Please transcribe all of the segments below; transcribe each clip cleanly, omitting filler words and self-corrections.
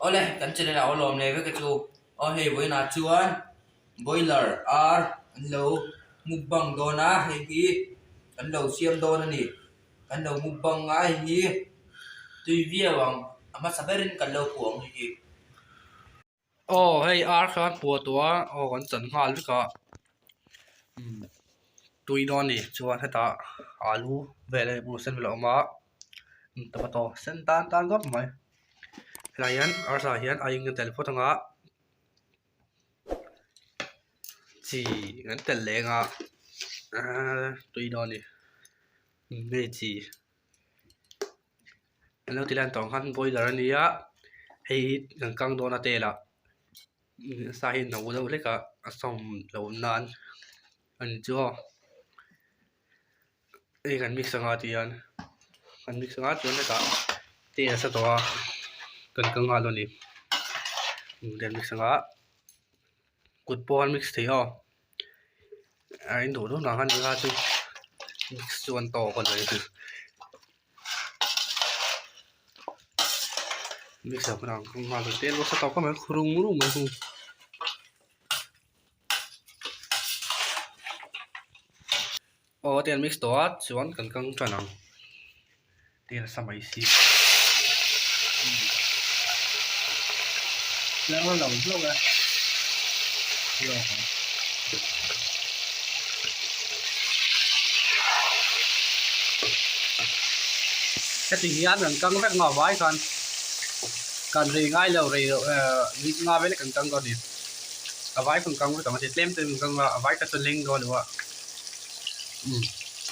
Ole kan chile la olom le ke chu o he boina chuan boiler ar an lo mukbang dona he hi an lo siam dona ni an lo mukbang a hi tui viawang ama saberin kan lo puang hi hei ar khan pu tua kan chan ngal ka tui don ni chuan heta alu vele bu sen vela ma tomato sen tan tan gop mai layan ar sa hian aing tel photanga chi ngan tel lenga tui don ni me chi lo tilan tong khan boiler ania hei kan kang don a tela sa hin no lo leka asom lo nan an chu ei kan mix anga tian kan mix anga chuan heta te sa to kan kang alo ni den mix anga kut pon mix thei ho ai do do na han ga chu mix chuan to kon le mix up na kang ma lo te lo sa to ko ma khurung ru ma hu ten mix to chuan kan kang chanang te sa mai siแล้วเราลงอ่ะลงcái tình hình rằng căng vét ngõ vái còn rì ngay lâu rì đi ngõ với lại căng còn đi ở vái còn căng với tổng thì tem từ căng vào vái cái tuần linh rồi đúng không ạ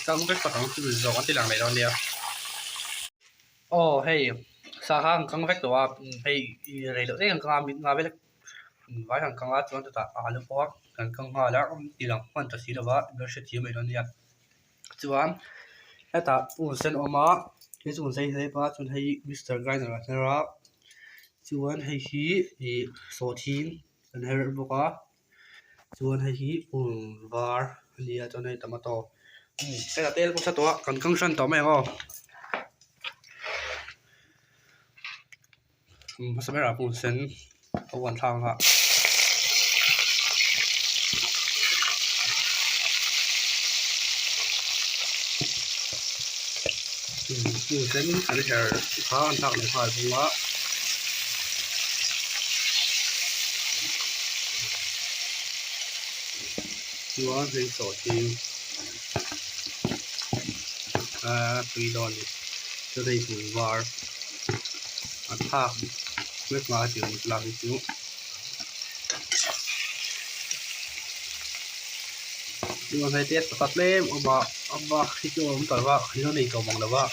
căng vét có tổng từ rồi thì làm này đâu nè hey sa khang căng vét đó hey rì được đấy căng ngõ với lại vái thằng căng á chúng ta lu po căng ngõ là đi làm quan trọng gì đó nó sẽ chỉ mấy đâu nè chuan ta sen oma cái chuan sei sei ba chuan hei Mr. Grinder ra chuan hei hi so thin an her boka chuan hei hi var lia chuan hei tomato cái là tel cũng sa to kan kang san to mai ho samera pun sen awan thang ha pun sen an her ha an thak le phai bunga chuan hei so thin tùy đòn cho đây cũng var ăn thác quyết mà chỉ một làm chú nhưng mà hay tết phát lên mà khi chú ông tỏi vào khi nó này cầu bằng là vào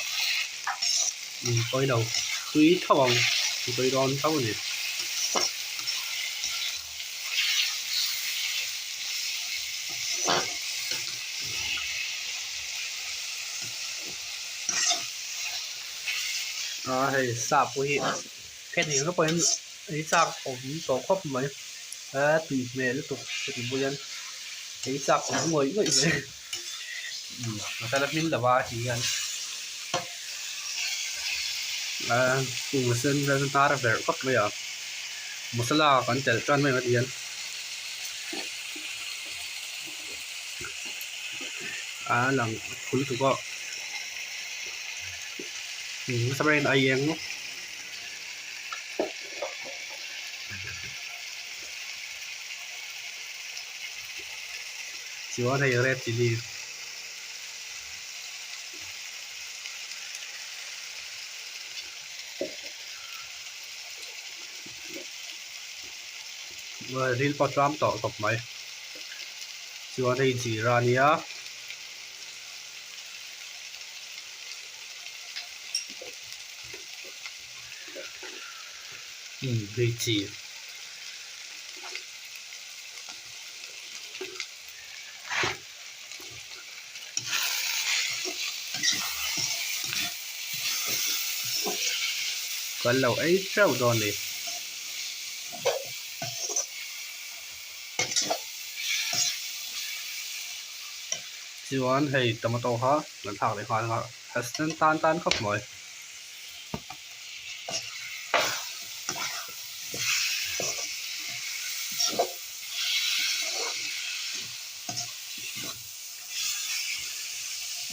coi đầu tùy thao bằng tùy đòn thao gì hay sạp với cái này nó bên ấy sạp ổn tổ khóc mấy tùy mẹ liên tục tùy bôi ăn ấy sạp cũng ngồi vậy đấy mà ta đặt min là ba chỉ ăn cùng sân ra ta ra vẻ khóc bây giờ masala còn chạy tròn mấy cái tiền làm khối tụ có sao đây ai em nó chỉ có thầy red chili và ril pot ram tỏ cọc máy chỉ có thầy chỉ ra nia thầy chỉ còn lâu ấy trâu đòn này chuan hei tomato ha lan thak le khan ha hasten tan tan khop moi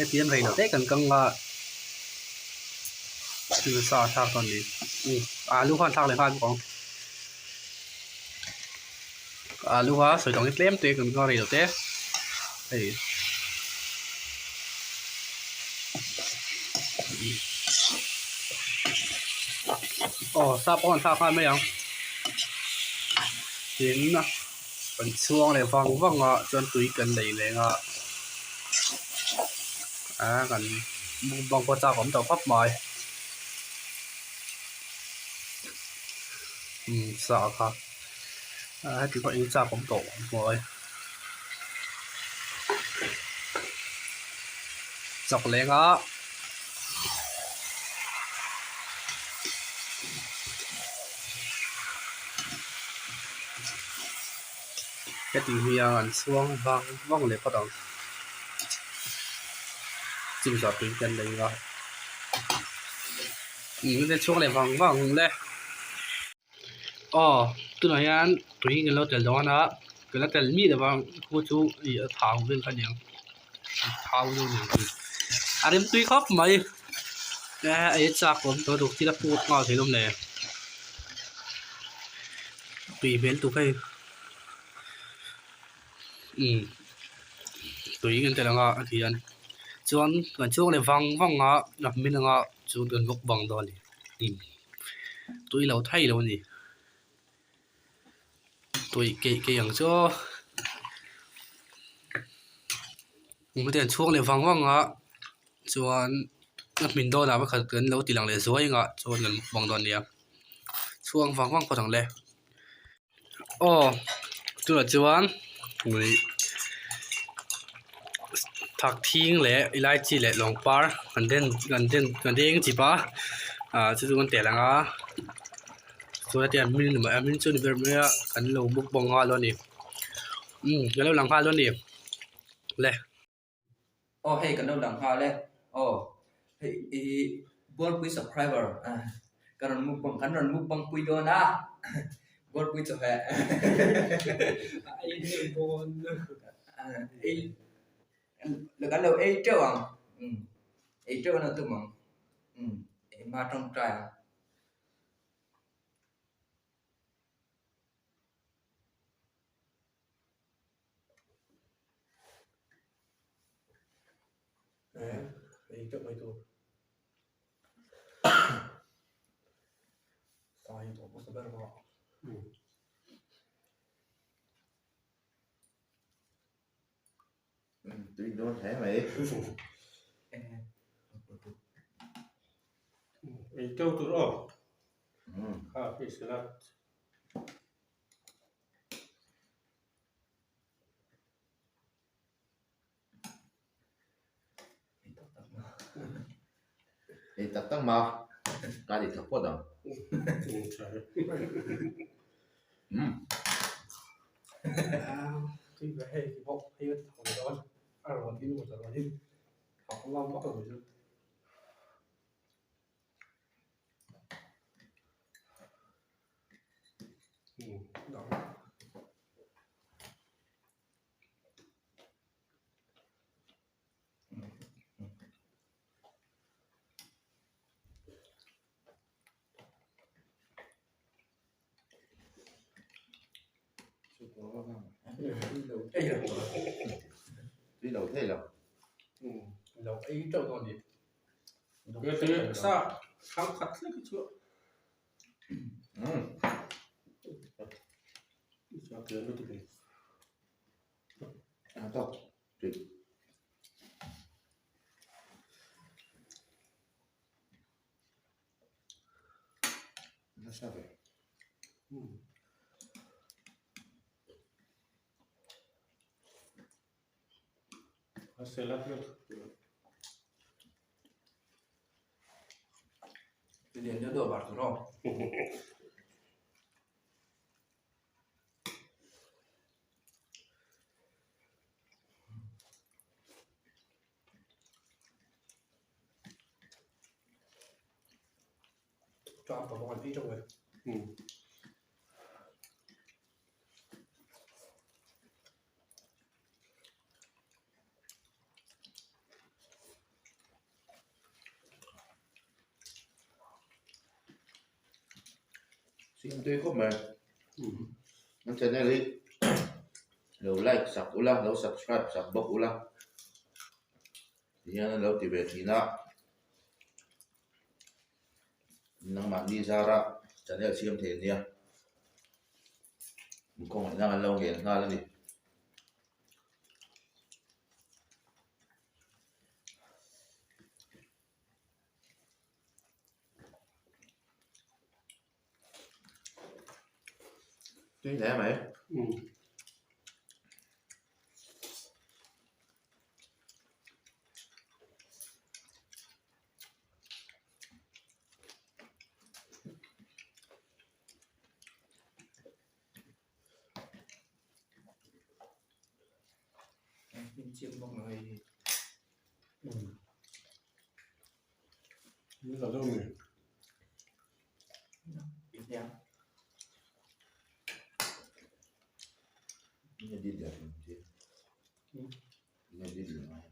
cái tiền thầy đầu tết cần căng từ xa xa còn đi lúc hoàn thang lại hoàn còn lúc hóa sợi tổng cái lem tuyệt cần coi này đầu tết thì sao con sao khai mấy không đến phần xuông này vòng vòng cho túi cần đẩy này cần vòng qua sao cũng tàu pháp mời sợ thật thì có những sao cũng tổ rồi dọc lên đó cái tình hình ăn xuống vòng vòng này bắt đầu chịu giọt túi cần đẩy rồi cái xuống này vòng vòng đây tôi nói anh túi cái lô tiền đó nó cái lô tiền mi là vòng cô chú ở thảo bên cái nhiều thảo luôn em túi khóc mày ấy chắc cũng tôi được chỉ là phút ngồi thấy luôn nè tùy bên tụi cái tùy cái là ngọ thì anh chọn còn chỗ này vòng vòng ngọ gặp mình là ngọ chọn gần gốc vòng đó này tùy lâu thay luôn gì tùy cáiอย่างcho mình tiền chuông này vòng vòng ngọ chọn mình đo là phải cần gần lâu thì lần này dối ngọ chọn gần vòng đó này chuông vòng vòng có thằng lẹ tôi là chọn người thạc thiên lệ lại chỉ lệ long par gần đến chỉ ba chứ tôi còn tiền là ngã tôi tiền mình mà mình chưa được mấy cần lâu bốc bong ngon luôn đi cái lâu lằng pha luôn đi lệ hey cần đâu đằng hoa lên hey work with subscriber cần mục bằng quy đô na work with là cái đầu ấy trâu à ấy trâu là từ mỏng mà trong trại ấy trâu mấy tu sai tổ có sao đâu tụi nó thế mày ấy châu tụi nó phải sửa lại thì tập tăng mà cái gì thật quá đâu thì về hay thì bốc hay thằng đó rồi thì một giờ đi học không long bắt đầu rồi đó đi đầu thế nào lâu ấy trâu còn gì cái thứ sao khám khát lấy cái chuyện sao tiền nó tụi tốt tuyệt nó sao vậy nó sẽ lắp được cái điện nó đổ vào rồi cho ăn vào ít trong rồi Xiêm tươi khóc mà. Nó chân này đi. Lâu like, sub ula, lâu subscribe, sub bốc ula. Thì nó lâu thì về thì nó. Nang mandi Zara, channel siam the nia. Kung ay nang alaw ngayon nga lang eh. Tuy thế mày. Mình chiêm mọi người Như là đâu nhỉ? ít đen. Ini dia dia dia. Ini dia dia mày.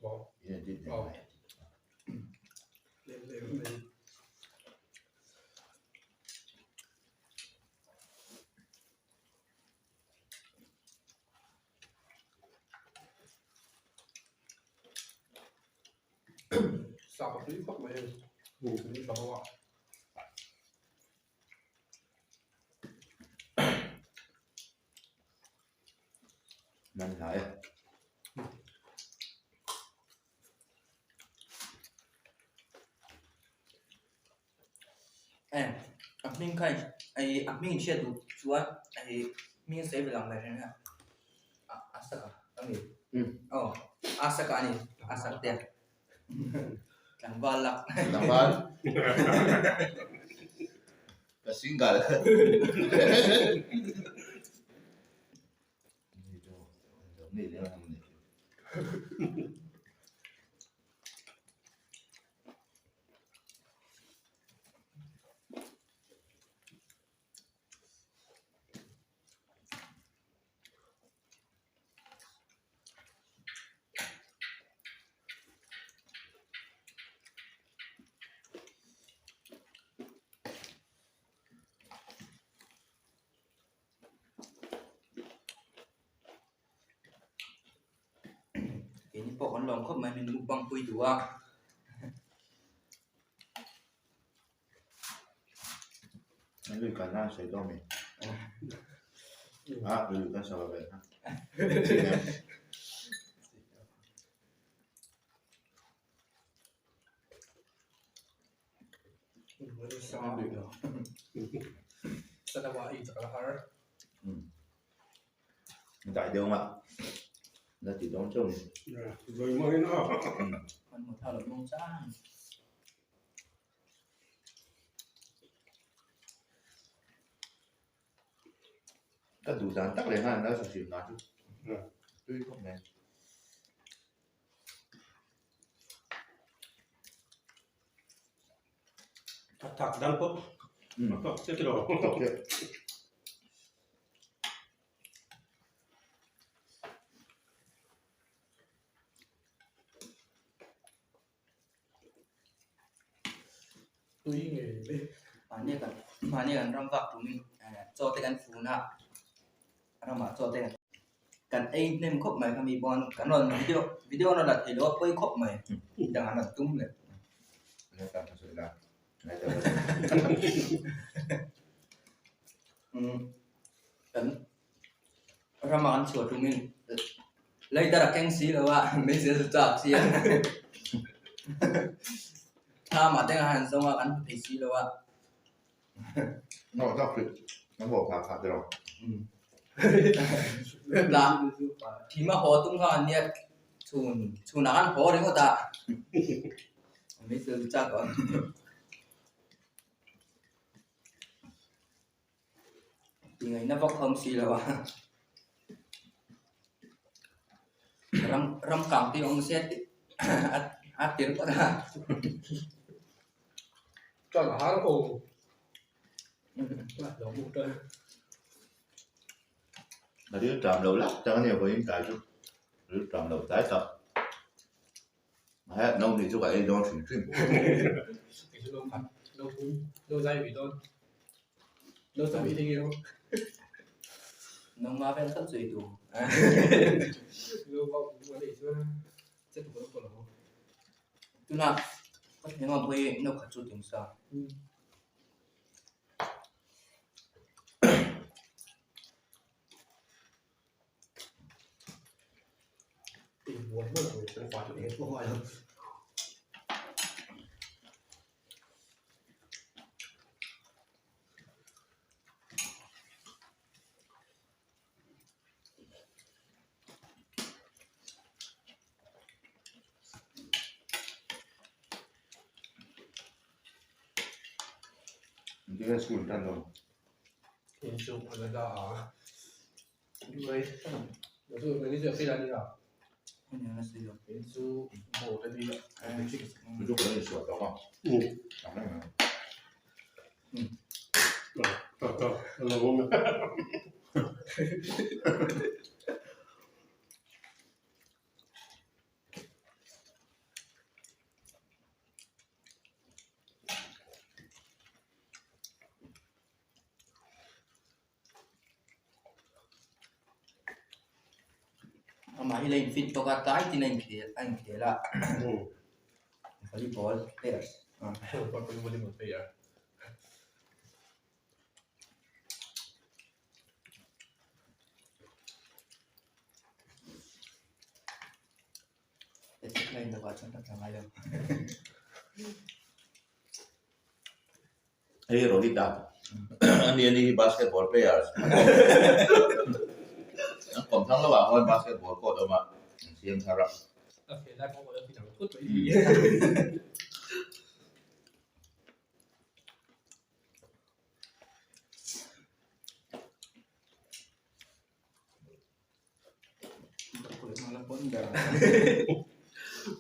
Wow. Ini dia dia Wow. mày. Lên. Sao có tí khóc mày? Tí sao không ạ? Mình lại. Mình khai mình chia đủ chúa mình sẽ về làm lại thế nào Asaka anh Asaka này Asaka tiền càng vào lạc Naman. Kasinggal. Ini dia orang ni. ini pokok lòng kok mainin mukbang pui dua Ini lu ikan nasi itu mi. Lu ikan sama ben. Sao được đâu? Sao đã bảo ý chắc là hard. Tại đâu mà. Nó chỉ đóng trông. Rồi mới nó. còn một thao luận mông sang Cái đủ dán tắc lên ha, nó sẽ xỉu nó chứ. Tuy không nè. Thật đang tốt. Tốt cái đồ. Ok. Túi nghề đi. mà này kan ram vak tu mình cho tay kan phun ha ram mà cho tay kan ai nem khop mai kami bon kan ron video nó là thấy đó quay khop mai đang ăn tung này Ini tak masuk lah. Ini tak. kan ram makan suat tu mình lấy ta keng si là wa mình sẽ chặt si tha mà tên hàng xong mà ăn phải si là wa Nó tắc thì nó bỏ phạt được rồi. là khi mà họ tung ra anh nhé chun ăn họ đấy có ta mấy sự chắc còn thì ngày nó vóc không xì là ba ram cảm thì ông sẽ át tiếng có ta Cho là hard ồ. Lại đổ một trời. Là đứa trầm đầu lắm, cho nhiều với cái chút. Đứa trầm đầu tái tập. Hết nông thì chú vậy đo chuyển chuyển. Cái chỗ đâu phạt. Đâu dây bị đôn. Nó sẽ bị thế kia không? Nó ngã bên thân dưới tủ. Nó vọng mà để cho chất của nó còn là không? Tức là có thể mà bơi nó khá chút tiếng sao. Tình huống mà người ta quá chuyện hết không hỏi đâu. Cái là school tan rồi. Hình chụp là đã người nó thường là cái việc khi là như nào? Cái này nó sử dụng. Hình chụp bộ cái gì ạ? Mình chỉ Cái lúc đó là sửa đó không? Chẳng này mà. là không? Mà đi lên fit cho cả cái thì anh kia là volleyball players. Còn có một tí à? Để check lên được vào trong tất cả mọi điều. Hey, Rohita. Any basketball players. Còn thắng là bảo hơn basketball court đâu mà. Siêng thà rộng. Ok, lại có một cái nào cút vậy gì? Nó là bốn giờ.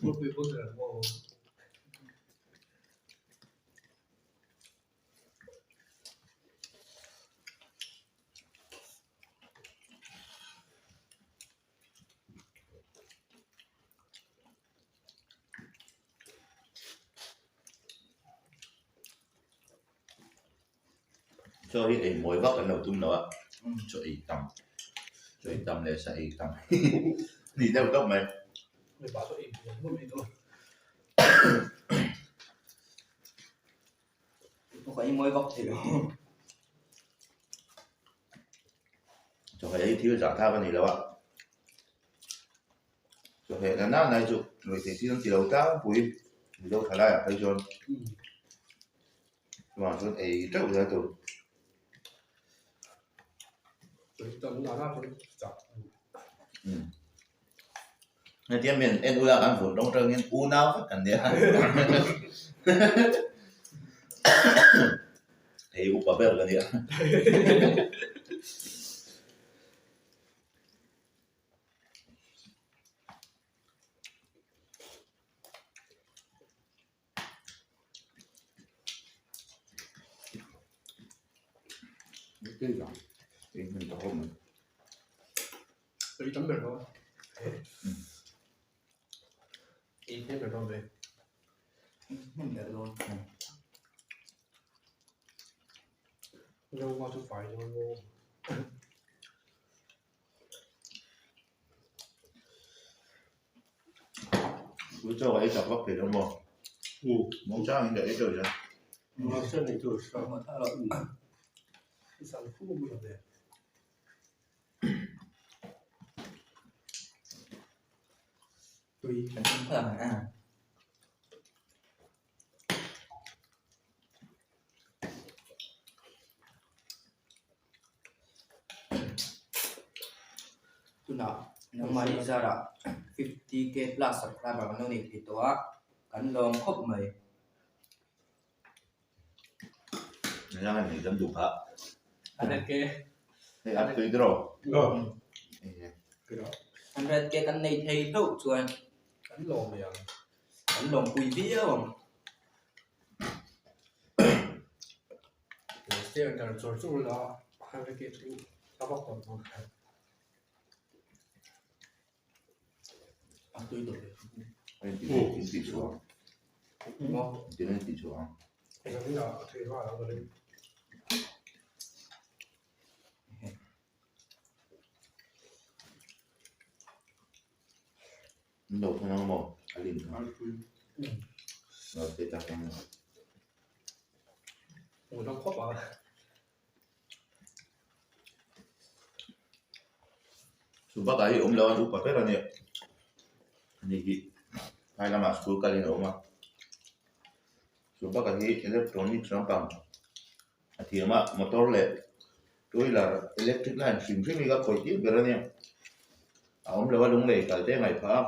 Một vị quân là vô. Cho ít mỗi góc ở đầu tung đó ạ. Cho ít tầm để sẽ ít tầm. Đi theo góc mày. Người bảo tôi một mình thôi. Không phải mới góc thì đâu. Cho phải thiếu giả thao cái này đâu ạ. Cho phải là nào này chụp người thì xin chỉ đầu tao cuối thì đâu phải là thấy chưa mà cho ấy rất là tụi Tôi tầm nào ra tôi chọn. nên tiêm miền em là ăn phun đông trơn em u nào phải cần đấy thì u bảo vệ là gì ạ cái gì thì mình có không Tôi tấm được thôi. Ít thêm được không về? Mình được rồi. Đâu qua chút phải cho vô. cứ cho ấy chọc góc thì đúng không muốn cho anh để rồi ra Nó chân này thử sao? Mà thay đổi. Cái sản phụ không được để. Tùy. Mình không phải à. Tôi nào nó mà đi ra đã 50k plus subscriber nó này thì tôi cắn lông khóc mày. ra anh thì dân đủ hả Anh đẹp kê. thì ăn tùy rồi Cái đó. Anh ra cái cắn này thấy đâu chuan. Cắn lồn này à? Cắn lông quỳ vía không? Để xem là rồi chút là hai cái kia chú tao bắt còn không. À tôi đổi. anh chỉ xuống Ngon. chỉ nên chỉ xuống Cái đó là thì hoa là rồi. đầu thằng nó mỏ alin ăn chui rồi tê tạc em ủa nó khóc à sumpah kali lawan upah kan ya ini hai lama school kali no ma sumpah kali electronic sampang thì mà motor lệ tôi là electric line phim phim này gặp khỏi chứ cái này ông là đúng lệ cả thế này phải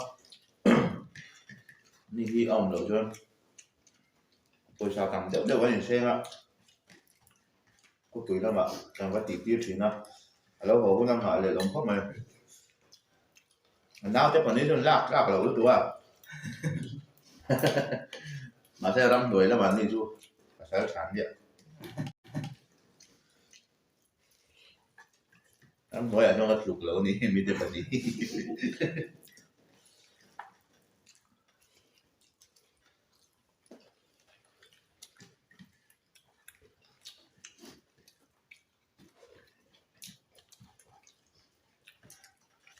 đi đi ông đâu cho tôi sao cầm chậm đâu có nhìn xem á có tuổi đâu mà càng có tiền tiêu thì nó lâu hồ cũng đang hỏi là lồng khóc mà nào chắc còn nếu lạc lạc là lúc tuổi mà theo 5 tuổi là bạn đi chú phải sáng vậy 5 tuổi trong cái lục lỗ này mình được cái gì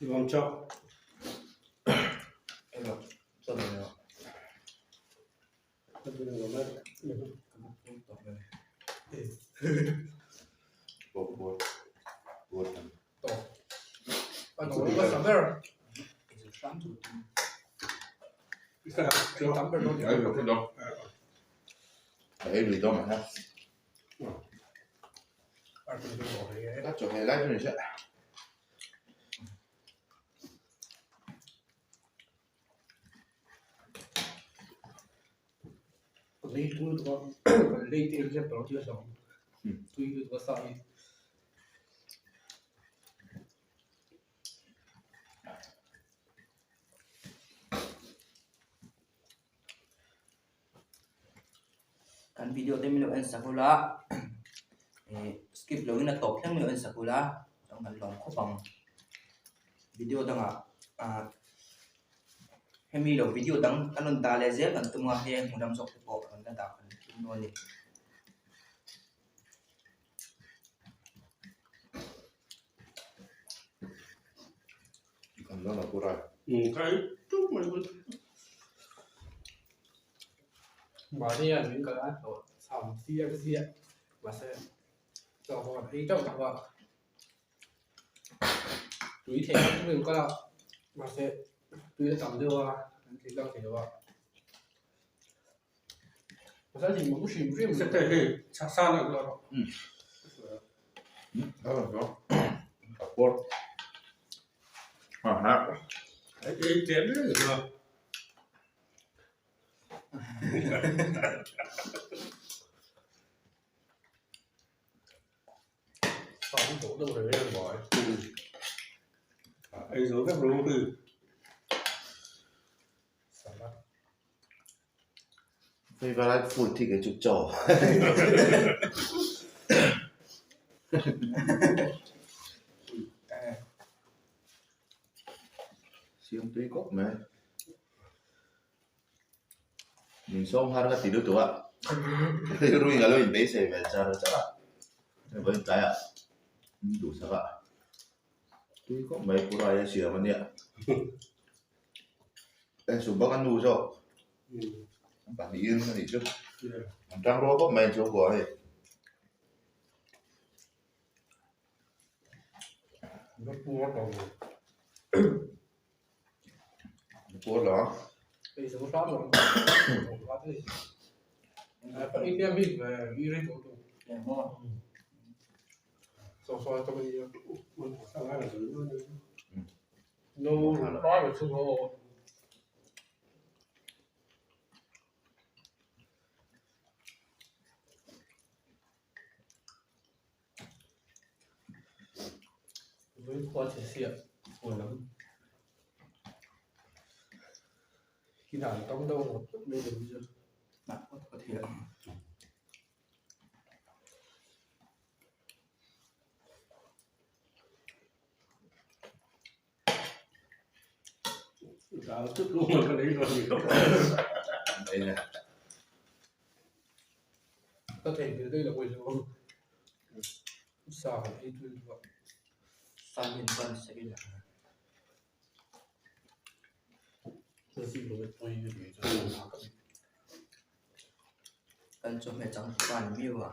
vòng chợ em bảo sao này ạ tôi bây giờ nó buat to anh nói có sắm rồi chưa tắm rồi đấy được cái đâu đấy vì đó mà ha anh cũng bỏ đấy các chỗ này lái này sẽ lấy túi có lấy tiền cho nó chưa xong túi có sai kan video te milo en sakula skip lo na top lang milo en sakula ang halong ko pang video danga hemi lo video dang kanon dale zel kan tumwa he mudam sok po kan da kan no ni còn đó là cô rồi cái chút mà mà đi ăn những cái ăn rồi sắm xia mà sẽ cho họ thấy trong thằng họ túi thẻ mình có đâu mà sẽ túi tầm đưa thì đâu thì được mà sao thì muốn xìm riêng sẽ thể hiện sao được rồi đó là đó cô ha cái chém được rồi sống cũng đâu phải làm bỏi ấy dấu các lô từ phải vào lại phun thì cái chụp trò xiêm tuy cốc mà mình xong hai cái tí đứa tuổi ạ thì rồi ngay lúc mình sẽ về cha rồi chắc ạ với cái ạ đủ sao ạ tuy cốc mấy cô này sửa mà nhỉ em xuống bắc ăn đủ rồi bạn đi yên thì chứ trang rô có mấy chỗ của này nó ngon rồi của đó thì sống sót rồi có gì phải đi tiêm đi về đi lên chỗ sau sau cho mình sao lại là thứ nó nói về xung hồ với khoa thể hiện buồn lắm khi nào trong đâu một lúc lên được chưa bạn có thể Đó, trước luôn mà cái đấy rồi thì không đây này có thể từ đây là quay xuống sao phải đi tuyên vậy san min ban sẽ là Tôi xin lỗi tôi để cho tôi làm các cần cho mẹ trắng toàn miêu à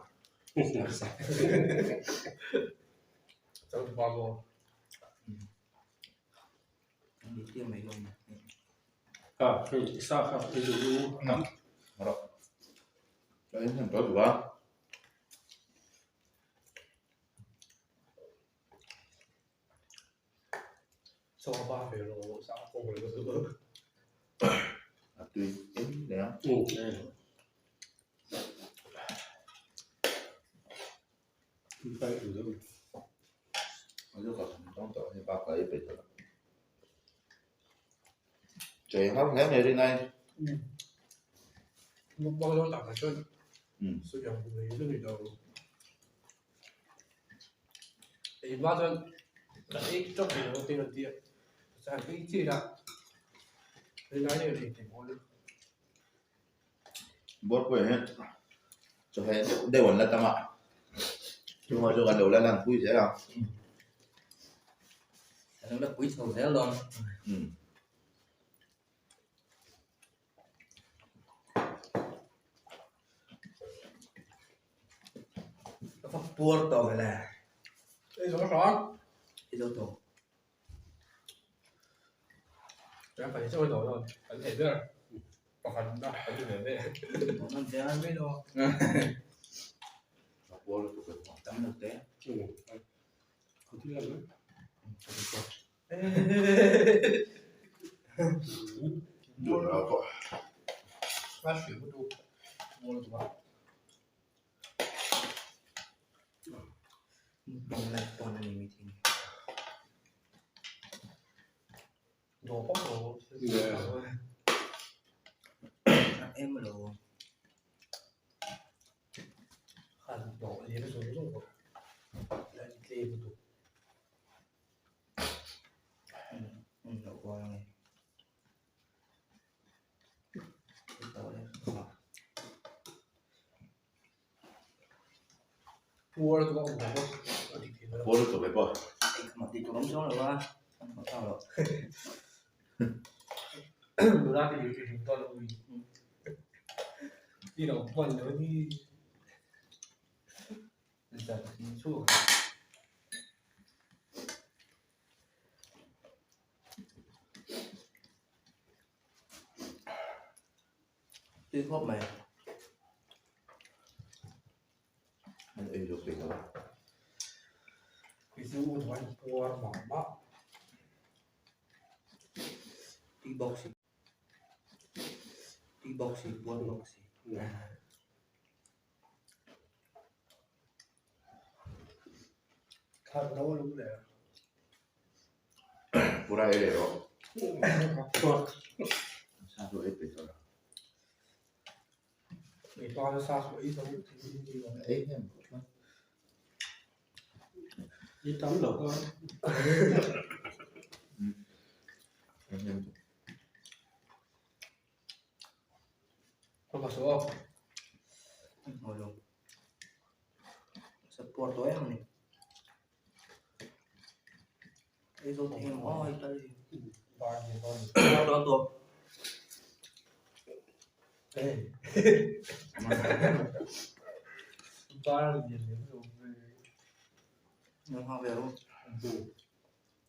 trong bao gồm đi tiêm mấy lần cái sao không ví dụ nắm rồi đấy thằng tối quá cho ba về rồi sao không phải có thứ tùy đến đấy phải đủ rồi 어디서 가서 또 해봐 옆에 있더라 저희 한국 내내 này bao lâu tặng là chơi ừ. sử dụng người nước người đầu thì bao giờ là ít trong thì nó tiền tiền sản ít chi là cái này thì thành phố luôn bớt quên hết cho hết đây vẫn là tâm ạ nhưng mà cho gần đầu là làm vui dễ nào nó là quý sầu dễ luôn ừ. nó phát buồn tổ phải là đây nó rõ đi đâu tổ em phải chơi rồi rồi phải thể được còn đó phải như thế nó dễ ăn biết đâu bố là tụi mình tắm được thế không thích làm nữa được rồi cậu phát triển một độ mua được không bằng lại toàn là mình thì đồ bóc đồ em mà đồ hẳn đồ gì nó xuống rồi lại đi một độ đồ qua này tổ đấy mua được không bố là tụi mình bố mà đi cũng xuống rồi quá không sao đâu đồ ra thì điều chỉnh to là đi đâu quần nữa đi giờ xuống chứ khóc mày anh ấy được tiền rồi cái số của anh qua mỏ bắp đi boxing buôn boxing thật đâu lúc đấy bố ra để rồi tuột sao rồi hết rồi người to nó xa số ít giống thì ấy em đi tắm được thôi em không có số không ngồi luôn support tối em này đây rồi thì em ơi đây bao nhiêu thôi đó tôi ê ba là gì nữa rồi nhưng họ về luôn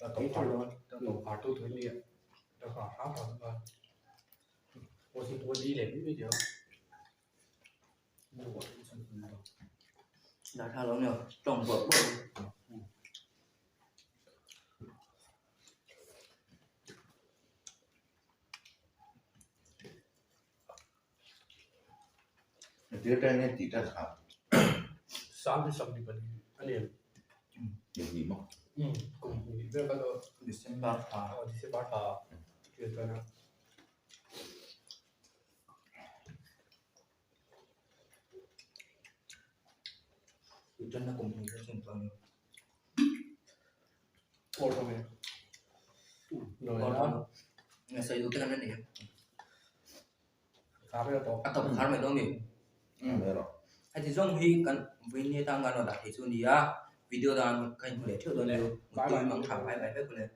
là tổng phạt luôn tổng phạt tôi thuế điện nó khảo pháp rồi tôi thì tôi đi để bây giờ mua đã thao lắm nhờ trồng vợ bự phía trên này chỉ ra khảo sáng thì xong thì vẫn anh em điều gì mà cùng đi về bắt đầu December đi sẽ bắt đầu tuyệt vời nào chân nó cùng thì nó thành toàn một rồi này rồi còn đó đó ngày xây dựng cái này khá bây giờ to ăn tập khá mày đâu nhỉ đây rồi hay thì giống khi cần vì như ta ngăn nó đã thấy xuống đi á video đó kênh của để trước đó này một tôi mang thẳng bài bài phép của này